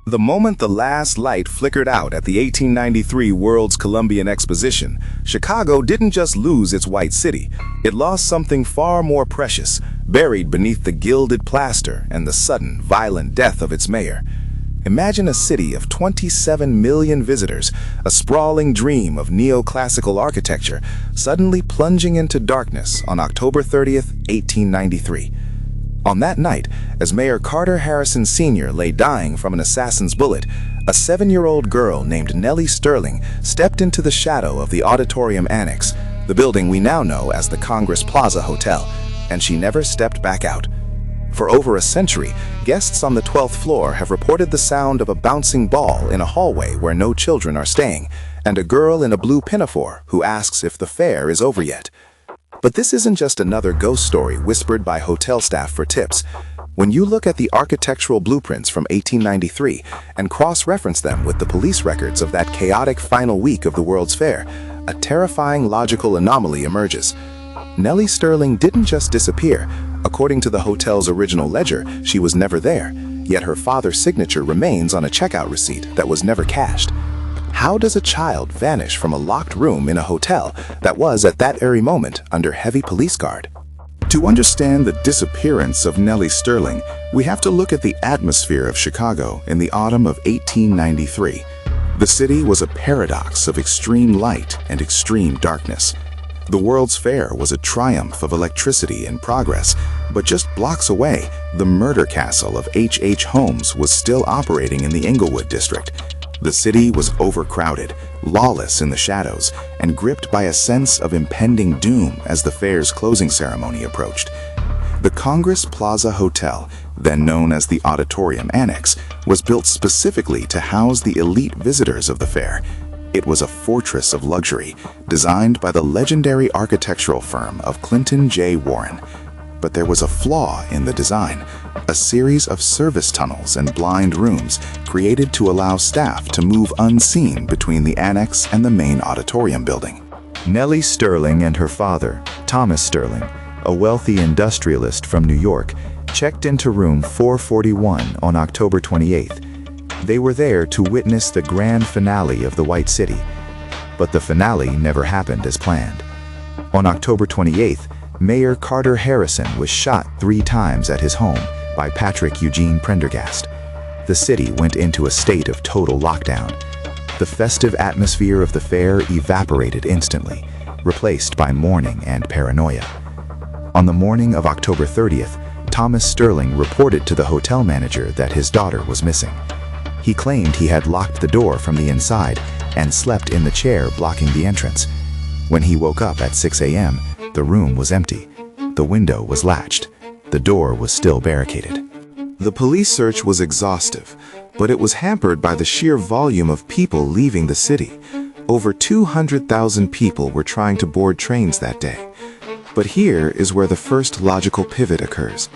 The moment the last light flickered out at the 1893 World's Columbian Exposition, Chicago didn't just lose its white city, it lost something far more precious, buried beneath the gilded plaster and the sudden, violent death of its mayor. Imagine a city of 27 million visitors, a sprawling dream of neoclassical architecture, suddenly plunging into darkness on October 30th, 1893. On that night, as Mayor Carter Harrison Sr. lay dying from an assassin's bullet, a 7-year-old girl named Nellie Sterling stepped into the shadow of the Auditorium Annex, the building we now know as the Congress Plaza Hotel, and she never stepped back out. For over a century, guests on the 12th floor have reported the sound of a bouncing ball in a hallway where no children are staying, and a girl in a blue pinafore who asks if the fair is over yet. But this isn't just another ghost story whispered by hotel staff for tips. When you look at the architectural blueprints from 1893 and cross-reference them with the police records of that chaotic final week of the World's Fair, a terrifying logical anomaly emerges. Nellie Sterling didn't just disappear. According to the hotel's original ledger, she was never there, yet her father's signature remains on a checkout receipt that was never cashed. How does a child vanish from a locked room in a hotel that was at that very moment under heavy police guard? To understand the disappearance of Nellie Sterling, we have to look at the atmosphere of Chicago in the autumn of 1893. The city was a paradox of extreme light and extreme darkness. The World's Fair was a triumph of electricity and progress, but just blocks away, the murder castle of H.H. Holmes was still operating in the Inglewood district. The city was overcrowded, lawless in the shadows, and gripped by a sense of impending doom as the fair's closing ceremony approached. The Congress Plaza Hotel, then known as the Auditorium Annex, was built specifically to house the elite visitors of the fair. It was a fortress of luxury, designed by the legendary architectural firm of Clinton J. Warren. But there was a flaw in the design, a series of service tunnels and blind rooms created to allow staff to move unseen between the annex and the main auditorium building. Nellie Sterling and her father, Thomas Sterling, a wealthy industrialist from New York, checked into room 441 on October 28th. They were there to witness the grand finale of the White City, but the finale never happened as planned. On October 28th, Mayor Carter Harrison was shot 3 times at his home by Patrick Eugene Prendergast. The city went into a state of total lockdown. The festive atmosphere of the fair evaporated instantly, replaced by mourning and paranoia. On the morning of October 30th, Thomas Sterling reported to the hotel manager that his daughter was missing. He claimed he had locked the door from the inside and slept in the chair blocking the entrance. When he woke up at 6 a.m., the room was empty. The window was latched. The door was still barricaded. The police search was exhaustive, but it was hampered by the sheer volume of people leaving the city. Over 200,000 people were trying to board trains that day. But here is where the first logical pivot occurs.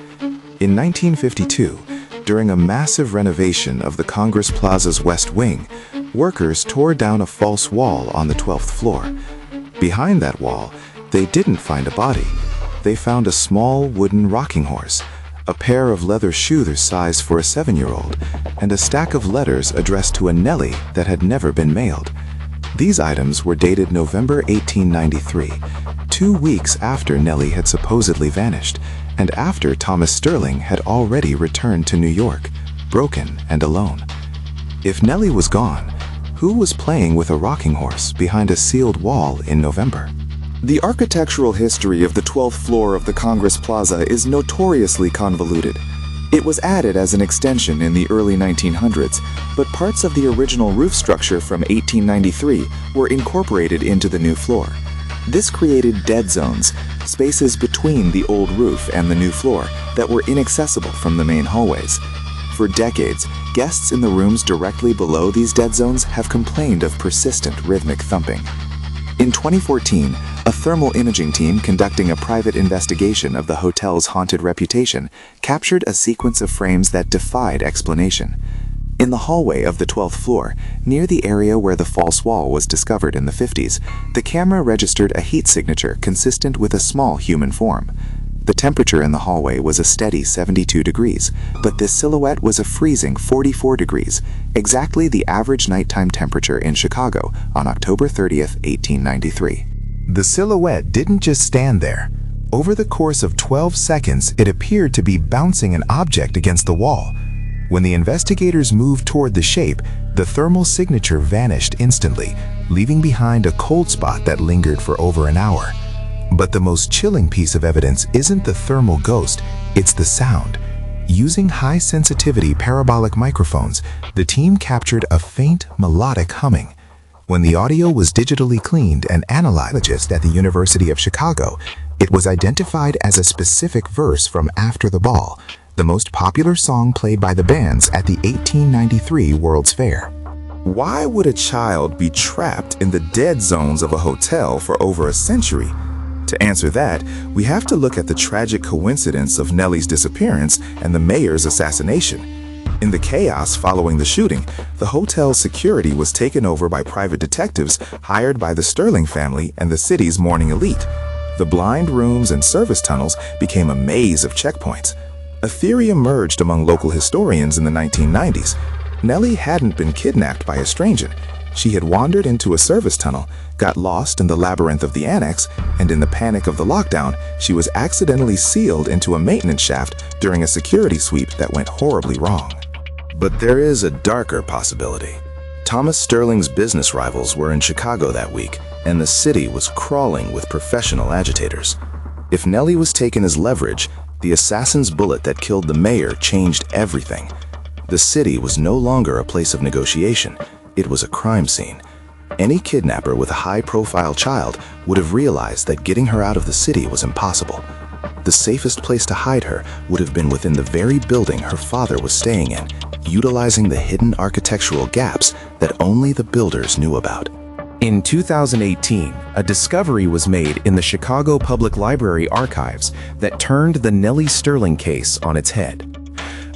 In 1952, during a massive renovation of the Congress Plaza's West Wing, workers tore down a false wall on the 12th floor. Behind that wall, they didn't find a body. They found a small wooden rocking horse, a pair of leather shoes sized for a 7-year-old, and a stack of letters addressed to a Nellie that had never been mailed. These items were dated November 1893, 2 weeks after Nellie had supposedly vanished, and after Thomas Sterling had already returned to New York, broken and alone. If Nellie was gone, who was playing with a rocking horse behind a sealed wall in November? The architectural history of the 12th floor of the Congress Plaza is notoriously convoluted. It was added as an extension in the early 1900s, but parts of the original roof structure from 1893 were incorporated into the new floor. This created dead zones, spaces between the old roof and the new floor that were inaccessible from the main hallways. For decades, guests in the rooms directly below these dead zones have complained of persistent rhythmic thumping. In 2014, a thermal imaging team conducting a private investigation of the hotel's haunted reputation captured a sequence of frames that defied explanation. In the hallway of the 12th floor, near the area where the false wall was discovered in the 50s, the camera registered a heat signature consistent with a small human form. The temperature in the hallway was a steady 72 degrees, but this silhouette was a freezing 44 degrees, exactly the average nighttime temperature in Chicago on October 30th, 1893. The silhouette didn't just stand there. Over the course of 12 seconds, it appeared to be bouncing an object against the wall. When the investigators moved toward the shape, the thermal signature vanished instantly, leaving behind a cold spot that lingered for over an hour. But the most chilling piece of evidence isn't the thermal ghost, it's the sound. Using high-sensitivity parabolic microphones, the team captured a faint melodic humming. When the audio was digitally cleaned and analyzed at the University of Chicago, it was identified as a specific verse from After the Ball, the most popular song played by the bands at the 1893 World's Fair. Why would a child be trapped in the dead zones of a hotel for over a century? To answer that, we have to look at the tragic coincidence of Nellie's disappearance and the mayor's assassination. In the chaos following the shooting, the hotel's security was taken over by private detectives hired by the Sterling family and the city's mourning elite. The blind rooms and service tunnels became a maze of checkpoints. A theory emerged among local historians in the 1990s. Nellie hadn't been kidnapped by a stranger. She had wandered into a service tunnel, got lost in the labyrinth of the annex, and in the panic of the lockdown, she was accidentally sealed into a maintenance shaft during a security sweep that went horribly wrong. But there is a darker possibility. Thomas Sterling's business rivals were in Chicago that week, and the city was crawling with professional agitators. If Nellie was taken as leverage, the assassin's bullet that killed the mayor changed everything. The city was no longer a place of negotiation. It was a crime scene. Any kidnapper with a high-profile child would have realized that getting her out of the city was impossible. The safest place to hide her would have been within the very building her father was staying in, utilizing the hidden architectural gaps that only the builders knew about. In 2018, a discovery was made in the Chicago Public Library archives that turned the Nellie Sterling case on its head.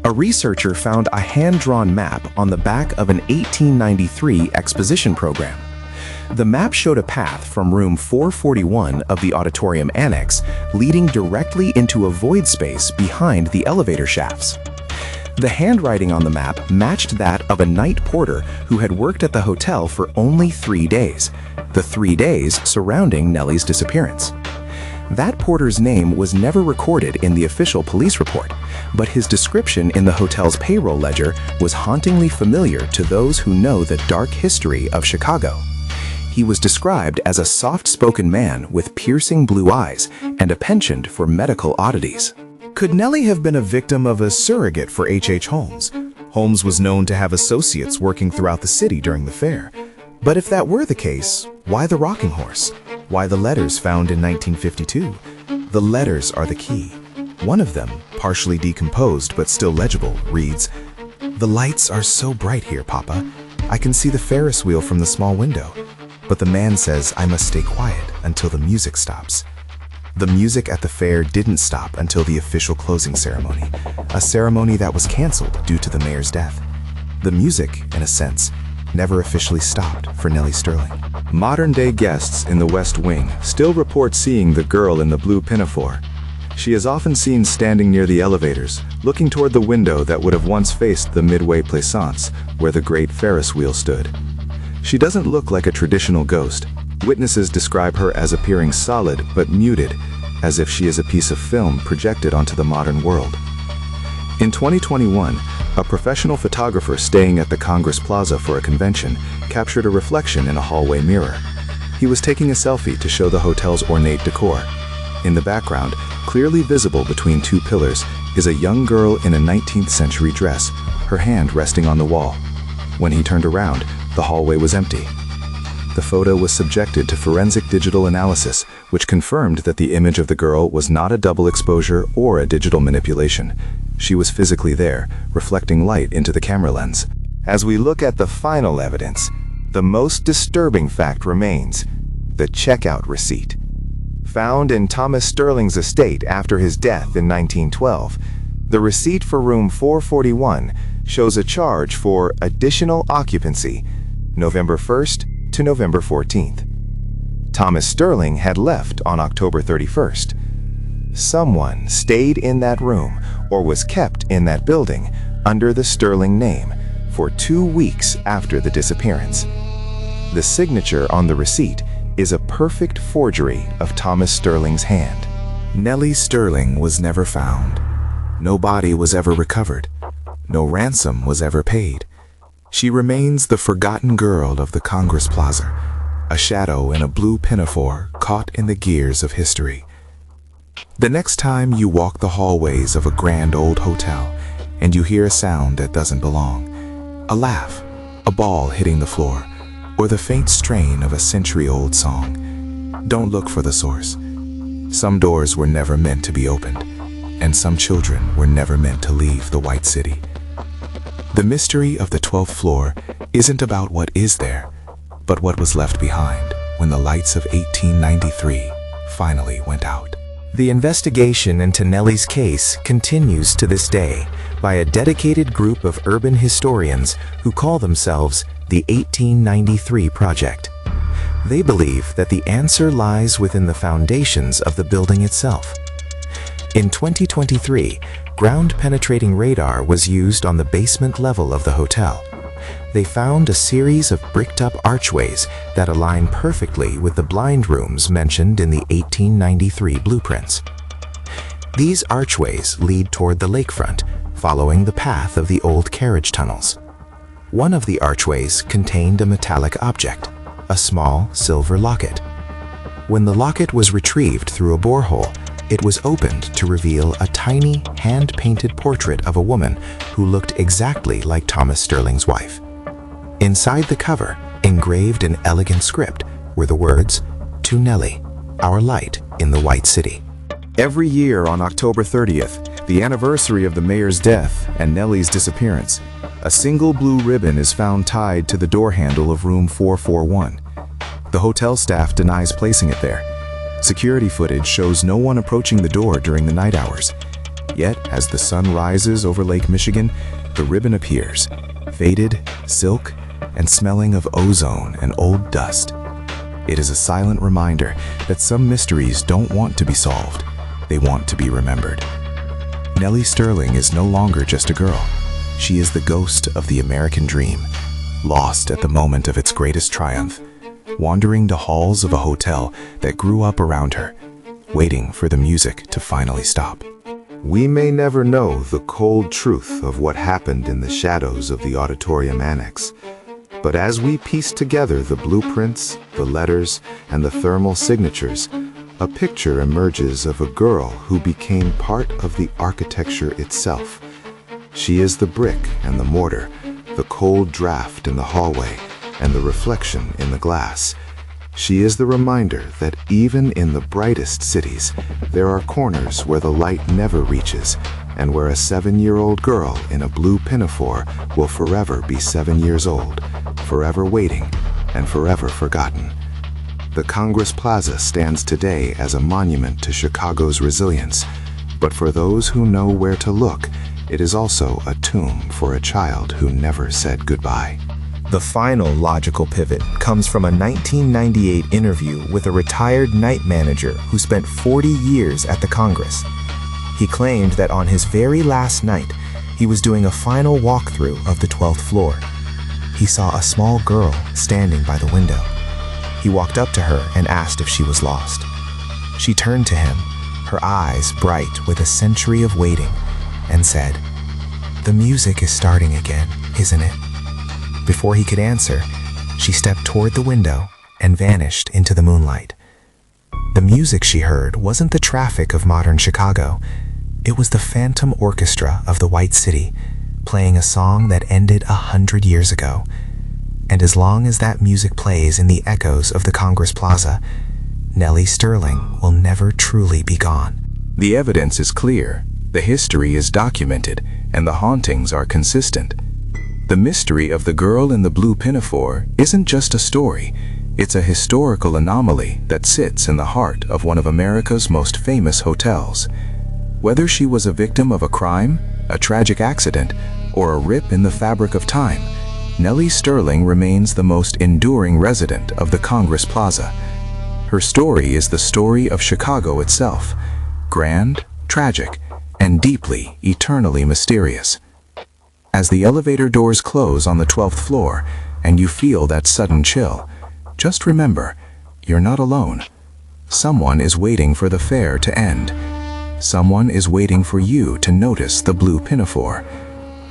A researcher found a hand-drawn map on the back of an 1893 exposition program. The map showed a path from room 441 of the auditorium annex leading directly into a void space behind the elevator shafts. The handwriting on the map matched that of a night porter who had worked at the hotel for only 3 days, the 3 days surrounding Nellie's disappearance. That porter's name was never recorded in the official police report, but his description in the hotel's payroll ledger was hauntingly familiar to those who know the dark history of Chicago. He was described as a soft-spoken man with piercing blue eyes and a penchant for medical oddities. Could Nellie have been a victim of a surrogate for H.H. Holmes? Holmes was known to have associates working throughout the city during the fair. But if that were the case, why the rocking horse? Why the letters found in 1952? The letters are the key. One of them, partially decomposed but still legible, reads, "The lights are so bright here, Papa. I can see the Ferris wheel from the small window. But the man says I must stay quiet until the music stops." The music at the fair didn't stop until the official closing ceremony, a ceremony that was canceled due to the mayor's death. The music, in a sense, never officially stopped for Nellie Sterling. Modern-day guests in the West Wing still report seeing the girl in the blue pinafore. She is often seen standing near the elevators, looking toward the window that would have once faced the Midway Plaisance, where the great Ferris wheel stood. She doesn't look like a traditional ghost. Witnesses describe her as appearing solid but muted, as if she is a piece of film projected onto the modern world. In 2021, a professional photographer staying at the Congress Plaza for a convention captured a reflection in a hallway mirror. He was taking a selfie to show the hotel's ornate decor. In the background, clearly visible between two pillars, is a young girl in a 19th century dress, her hand resting on the wall. When he turned around, the hallway was empty. The photo was subjected to forensic digital analysis, which confirmed that the image of the girl was not a double exposure or a digital manipulation. She was physically there, reflecting light into the camera lens. As we look at the final evidence, the most disturbing fact remains: the checkout receipt. Found in Thomas Sterling's estate after his death in 1912, the receipt for room 441 shows a charge for additional occupancy, November 1st to November 14th. Thomas Sterling had left on October 31st. Someone stayed in that room or was kept in that building under the Sterling name for 2 weeks after the disappearance. The signature on the receipt is a perfect forgery of Thomas Sterling's hand. Nellie Sterling was never found. No body was ever recovered. No ransom was ever paid. She remains the forgotten girl of the Congress Plaza, a shadow in a blue pinafore caught in the gears of history. The next time you walk the hallways of a grand old hotel and you hear a sound that doesn't belong, a laugh, a ball hitting the floor, or the faint strain of a century-old song, don't look for the source. Some doors were never meant to be opened, and some children were never meant to leave the White City. The mystery of the 12th floor isn't about what is there, but what was left behind when the lights of 1893 finally went out. The investigation into Nellie's case continues to this day by a dedicated group of urban historians who call themselves the 1893 Project. They believe that the answer lies within the foundations of the building itself. In 2023, ground-penetrating radar was used on the basement level of the hotel. They found a series of bricked-up archways that align perfectly with the blind rooms mentioned in the 1893 blueprints. These archways lead toward the lakefront, following the path of the old carriage tunnels. One of the archways contained a metallic object, a small silver locket. When the locket was retrieved through a borehole, it was opened to reveal a tiny, hand-painted portrait of a woman who looked exactly like Thomas Sterling's wife. Inside the cover, engraved in elegant script, were the words, "To Nellie, our light in the White City." Every year on October 30th, the anniversary of the mayor's death and Nellie's disappearance, a single blue ribbon is found tied to the door handle of room 441. The hotel staff denies placing it there. Security footage shows no one approaching the door during the night hours. Yet, as the sun rises over Lake Michigan, the ribbon appears, faded, silk, and smelling of ozone and old dust. It is a silent reminder that some mysteries don't want to be solved, they want to be remembered. Nellie Sterling is no longer just a girl. She is the ghost of the American dream, lost at the moment of its greatest triumph, wandering the halls of a hotel that grew up around her, waiting for the music to finally stop. We may never know the cold truth of what happened in the shadows of the auditorium annex, but as we piece together the blueprints, the letters, and the thermal signatures, a picture emerges of a girl who became part of the architecture itself. She is the brick and the mortar, the cold draft in the hallway, and the reflection in the glass. She is the reminder that even in the brightest cities, there are corners where the light never reaches, and where a 7-year-old girl in a blue pinafore will forever be 7 years old, forever waiting, and forever forgotten. The Congress Plaza stands today as a monument to Chicago's resilience, but for those who know where to look, it is also a tomb for a child who never said goodbye. The final logical pivot comes from a 1998 interview with a retired night manager who spent 40 years at the Congress. He claimed that on his very last night, he was doing a final walkthrough of the 12th floor. He saw a small girl standing by the window. He walked up to her and asked if she was lost. She turned to him, her eyes bright with a century of waiting, and said, "The music is starting again, isn't it?" Before he could answer, she stepped toward the window and vanished into the moonlight. The music she heard wasn't the traffic of modern Chicago. It was the phantom orchestra of the White City, playing a song that ended 100 years ago. And as long as that music plays in the echoes of the Congress Plaza, Nellie Sterling will never truly be gone. The evidence is clear, the history is documented, and the hauntings are consistent. The mystery of the girl in the blue pinafore isn't just a story, it's a historical anomaly that sits in the heart of one of America's most famous hotels. Whether she was a victim of a crime, a tragic accident, or a rip in the fabric of time, Nellie Sterling remains the most enduring resident of the Congress Plaza. Her story is the story of Chicago itself, grand, tragic, and deeply, eternally mysterious. As the elevator doors close on the 12th floor and you feel that sudden chill, just remember, you're not alone. Someone is waiting for the fair to end. Someone is waiting for you to notice the blue pinafore.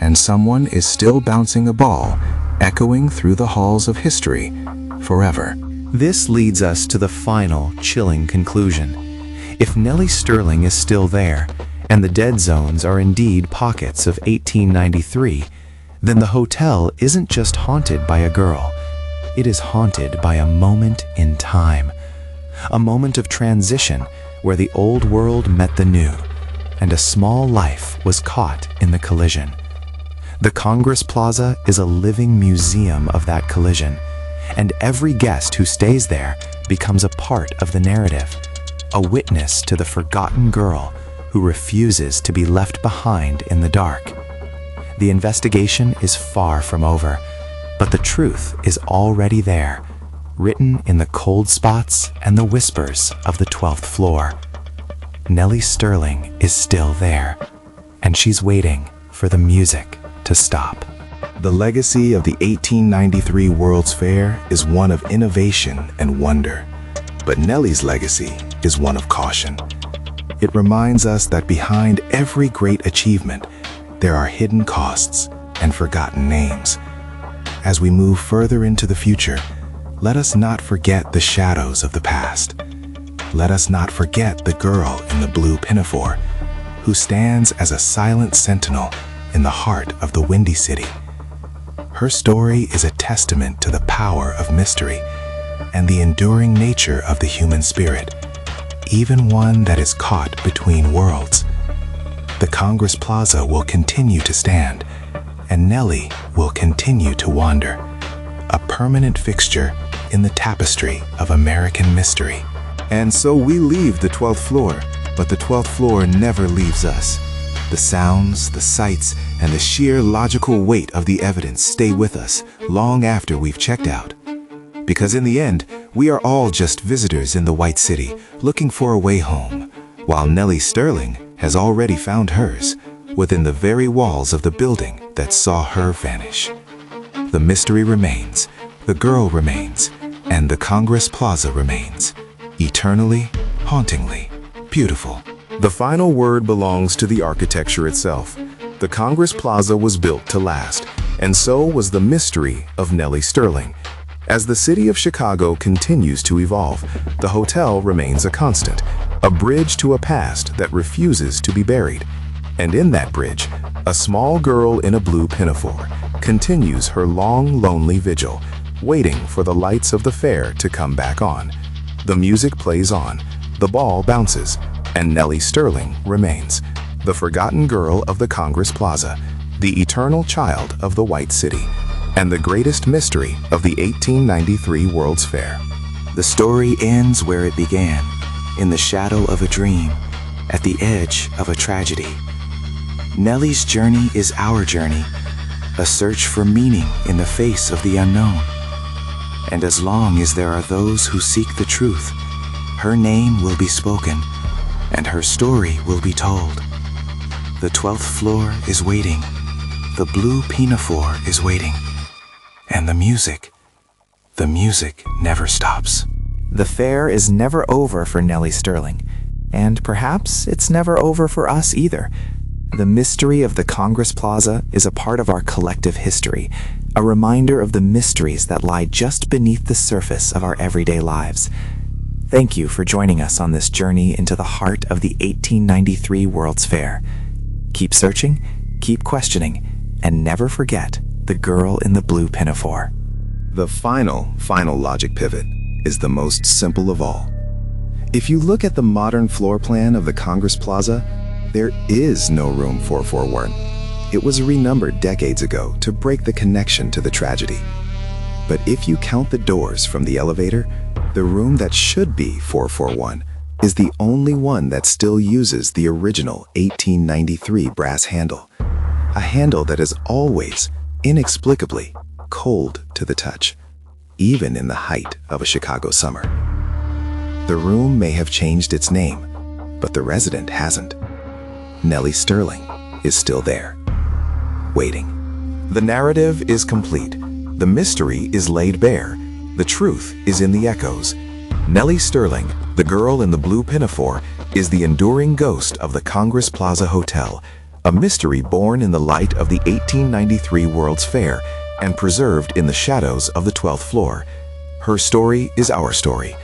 And someone is still bouncing a ball, echoing through the halls of history forever. This leads us to the final, chilling conclusion. If Nellie Sterling is still there, and the dead zones are indeed pockets of 1893, then the hotel isn't just haunted by a girl. It is haunted by a moment in time. A moment of transition where the old world met the new, and a small life was caught in the collision. The Congress Plaza is a living museum of that collision, and every guest who stays there becomes a part of the narrative, a witness to the forgotten girl who refuses to be left behind in the dark. The investigation is far from over, but the truth is already there, written in the cold spots and the whispers of the 12th floor. Nellie Sterling is still there, and she's waiting for the music to stop. The legacy of the 1893 World's Fair is one of innovation and wonder, but Nellie's legacy is one of caution. It reminds us that behind every great achievement, there are hidden costs and forgotten names. As we move further into the future, let us not forget the shadows of the past. Let us not forget the girl in the blue pinafore, who stands as a silent sentinel in the heart of the Windy City. Her story is a testament to the power of mystery and the enduring nature of the human spirit, even one that is caught between worlds. The Congress Plaza will continue to stand, and Nellie will continue to wander, a permanent fixture in the tapestry of American mystery. And so we leave the 12th floor, but the 12th floor never leaves us. The sounds, the sights, and the sheer logical weight of the evidence stay with us long after we've checked out. Because in the end, we are all just visitors in the White City looking for a way home, while Nellie Sterling has already found hers within the very walls of the building that saw her vanish. The mystery remains, the girl remains, and the Congress Plaza remains, eternally, hauntingly beautiful. The final word belongs to the architecture itself. The Congress Plaza was built to last, and so was the mystery of Nellie Sterling. As the city of Chicago continues to evolve, the hotel remains a constant, a bridge to a past that refuses to be buried. And in that bridge, a small girl in a blue pinafore continues her long, lonely vigil, waiting for the lights of the fair to come back on. The music plays on, the ball bounces, and Nellie Sterling remains, the forgotten girl of the Congress Plaza, the eternal child of the White City, and the greatest mystery of the 1893 World's Fair. The story ends where it began, in the shadow of a dream, at the edge of a tragedy. Nellie's journey is our journey, a search for meaning in the face of the unknown. And as long as there are those who seek the truth, her name will be spoken, and her story will be told. The 12th floor is waiting, the blue pinafore is waiting, and the music never stops. The fair is never over for Nellie Sterling, and perhaps it's never over for us either. The mystery of the Congress Plaza is a part of our collective history, a reminder of the mysteries that lie just beneath the surface of our everyday lives. Thank you for joining us on this journey into the heart of the 1893 World's Fair. Keep searching, keep questioning, and never forget the girl in the blue pinafore. The final logic pivot is the most simple of all. If you look at the modern floor plan of the Congress Plaza, there is no room 441. It was renumbered decades ago to break the connection to the tragedy. But if you count the doors from the elevator, the room that should be 441 is the only one that still uses the original 1893 brass handle, a handle that is always, inexplicably, cold to the touch, even in the height of a Chicago summer. The room may have changed its name, But the resident hasn't. Nellie Sterling is still there, waiting. The narrative is complete. The mystery is laid bare. The truth is in the echoes. Nellie Sterling, the girl in the blue pinafore, is the enduring ghost of the Congress Plaza Hotel, a mystery born in the light of the 1893 World's Fair and preserved in the shadows of the 12th floor. Her story is our story,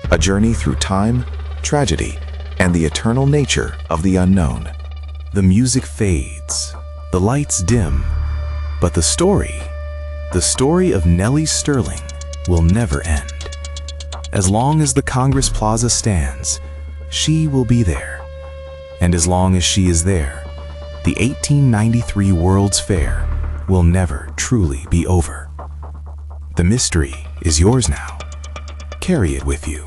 a journey through time, tragedy, and the eternal nature of the unknown. The music fades, the lights dim, but the story of Nellie Sterling will never end. As long as the Congress Plaza stands, she will be there. And as long as she is there, the 1893 World's Fair will never truly be over. The mystery is yours now. Carry it with you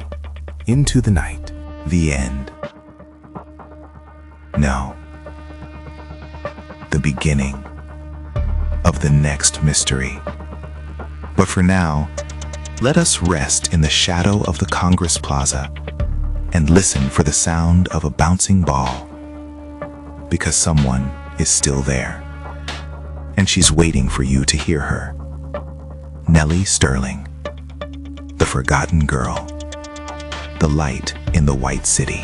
into the night. The end. No. The beginning of the next mystery. But for now, let us rest in the shadow of the Congress Plaza and listen for the sound of a bouncing ball, because someone is still there, and she's waiting for you to hear her. Nellie Sterling, the forgotten girl, the light in the white city.